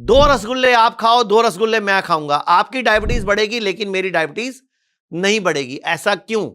2 रसगुल्ले आप खाओ, 2 रसगुल्ले मैं खाऊंगा, आपकी डायबिटीज बढ़ेगी लेकिन मेरी डायबिटीज नहीं बढ़ेगी। ऐसा क्यों?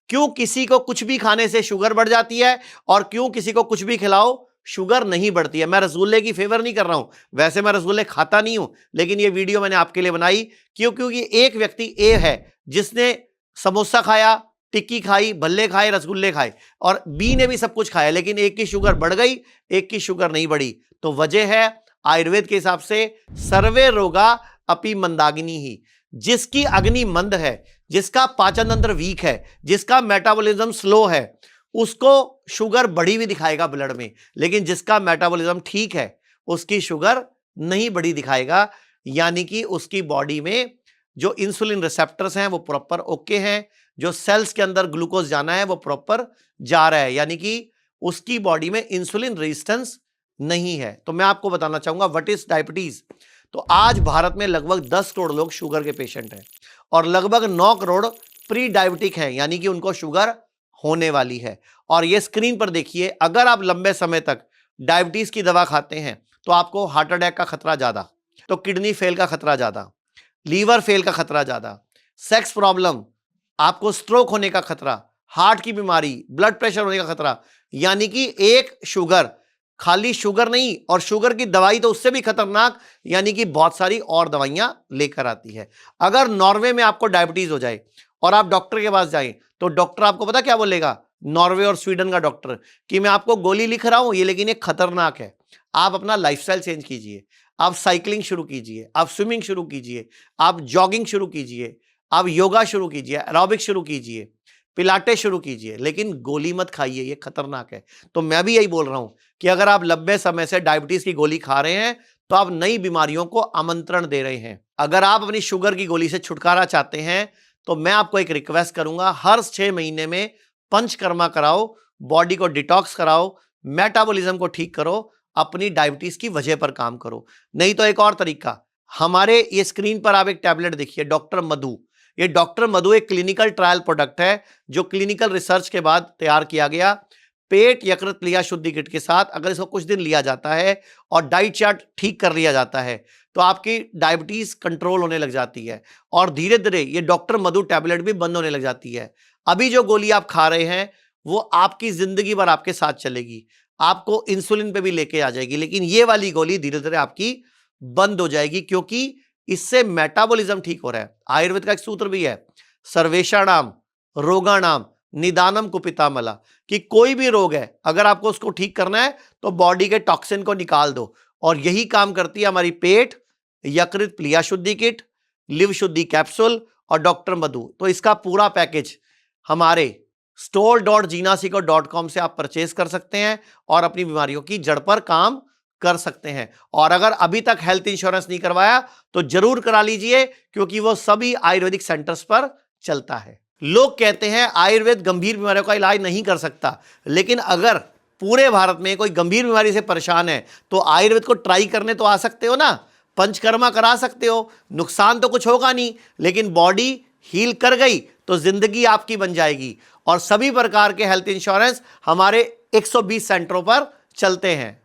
क्यों किसी को कुछ भी खाने से शुगर बढ़ जाती है और क्यों किसी को कुछ भी खिलाओ शुगर नहीं बढ़ती है? मैं रसगुल्ले की फेवर नहीं कर रहा हूं, वैसे मैं रसगुल्ले खाता नहीं हूं, लेकिन ये वीडियो मैंने आपके लिए बनाई क्योंकि एक व्यक्ति ए है जिसने समोसा खाया, टिक्की खाई, भल्ले खाए, रसगुल्ले खाए, और बी ने भी सब कुछ खाया, लेकिन एक की शुगर बढ़ गई, एक की शुगर नहीं बढ़ी। तो वजह है आयुर्वेद के हिसाब से सर्वे रोगा अपि मंदाग्नि ही। जिसकी अग्नि मंद है, जिसका पाचन तंत्र वीक है, जिसका मेटाबॉलिज्म स्लो है, उसको शुगर बढ़ी हुई दिखाएगा ब्लड में, लेकिन जिसका मेटाबॉलिज्म ठीक है उसकी शुगर नहीं बढ़ी दिखाएगा। यानी कि उसकी बॉडी में जो इंसुलिन रिसेप्टर्स हैं वो प्रॉपर ओके हैं, जो सेल्स के अंदर ग्लूकोज जाना है वो प्रॉपर जा रहा है, यानी कि उसकी बॉडी में इंसुलिन रेजिस्टेंस नहीं है। तो मैं आपको बताना चाहूंगा व्हाट इज डायबिटीज। तो आज भारत में लगभग 10 करोड़ लोग शुगर के पेशेंट हैं और लगभग 9 करोड़ प्री डायबिटिक हैं, यानी कि उनको शुगर होने वाली है। और ये स्क्रीन पर देखिए, अगर आप लंबे समय तक डायबिटीज की दवा खाते हैं तो आपको हार्ट अटैक का खतरा ज्यादा, तो किडनी फेल का खतरा ज्यादा, लीवर फेल का खतरा ज्यादा, सेक्स प्रॉब्लम, आपको स्ट्रोक होने का खतरा, हार्ट की बीमारी, ब्लड प्रेशर होने का खतरा। यानी कि एक शुगर, खाली शुगर नहीं, और शुगर की दवाई तो उससे भी खतरनाक, यानी कि बहुत सारी और दवाइयां लेकर आती है। अगर नॉर्वे में आपको डायबिटीज हो जाए और आप डॉक्टर के पास जाएं तो डॉक्टर आपको पता क्या बोलेगा, नॉर्वे और स्वीडन का डॉक्टर, कि मैं आपको गोली लिख रहा हूं ये, लेकिन ये खतरनाक है, आप अपना लाइफस्टाइल चेंज कीजिए, आप साइकिलिंग शुरू कीजिए, आप स्विमिंग शुरू कीजिए, आप जॉगिंग शुरू कीजिए, आप योगा शुरू कीजिए, एरोबिक शुरू कीजिए, पिलाटे शुरू कीजिए, लेकिन गोली मत खाइए, ये खतरनाक है। तो मैं भी यही बोल रहा हूं कि अगर आप लंबे समय से डायबिटीज की गोली खा रहे हैं तो आप नई बीमारियों को आमंत्रण दे रहे हैं। अगर आप अपनी शुगर की गोली से छुटकारा चाहते हैं तो मैं आपको एक रिक्वेस्ट करूंगा, हर 6 महीने में पंचकर्मा कराओ, बॉडी को डिटॉक्स कराओ, मेटाबॉलिज्म को ठीक करो, अपनी डायबिटीज की वजह पर काम करो। नहीं तो एक और तरीका, हमारे ये स्क्रीन पर आप एक टैबलेट देखिए, डॉक्टर मधु। ये डॉक्टर मधु एक क्लिनिकल ट्रायल प्रोडक्ट है जो क्लिनिकल रिसर्च के बाद तैयार किया गया। पेट यकृत लिया शुद्धि किट के साथ अगर इसको कुछ दिन लिया जाता है और डाइट चार्ट ठीक कर लिया जाता है तो आपकी डायबिटीज कंट्रोल होने लग जाती है और धीरे धीरे ये डॉक्टर मधु टैबलेट भी बंद होने लग जाती है। अभी जो गोली आप खा रहे हैं वो आपकी जिंदगी भर आपके साथ चलेगी, आपको इंसुलिन पे भी लेके आ जाएगी, लेकिन ये वाली गोली धीरे धीरे आपकी बंद हो जाएगी क्योंकि इससे मेटाबॉलिज्म ठीक हो रहा है। आयुर्वेद का एक सूत्र भी है, सर्वेषाणाम रोगाणाम निदानम कुपितामला, कि कोई भी रोग है अगर आपको उसको ठीक करना है तो बॉडी के टॉक्सिन को निकाल दो, और यही काम करती है हमारी पेट यकृत प्लिया शुद्धि किट, लिव शुद्धि कैप्सूल और डॉक्टर मधु। तो इसका पूरा पैकेज हमारे store.jinasico.com से आप परचेज कर सकते हैं और अपनी बीमारियों की जड़ पर काम कर सकते हैं। और अगर अभी तक हेल्थ इंश्योरेंस नहीं करवाया तो जरूर करा लीजिए क्योंकि वो सभी आयुर्वेदिक सेंटर्स पर चलता है। लोग कहते हैं आयुर्वेद गंभीर बीमारियों का इलाज नहीं कर सकता, लेकिन अगर पूरे भारत में कोई गंभीर बीमारी से परेशान है तो आयुर्वेद को ट्राई करने तो आ सकते हो ना, पंचकर्मा करा सकते हो, नुकसान तो कुछ होगा नहीं, लेकिन बॉडी हील कर गई तो जिंदगी आपकी बन जाएगी। और सभी प्रकार के हेल्थ इंश्योरेंस हमारे 120 सेंटरों पर चलते हैं।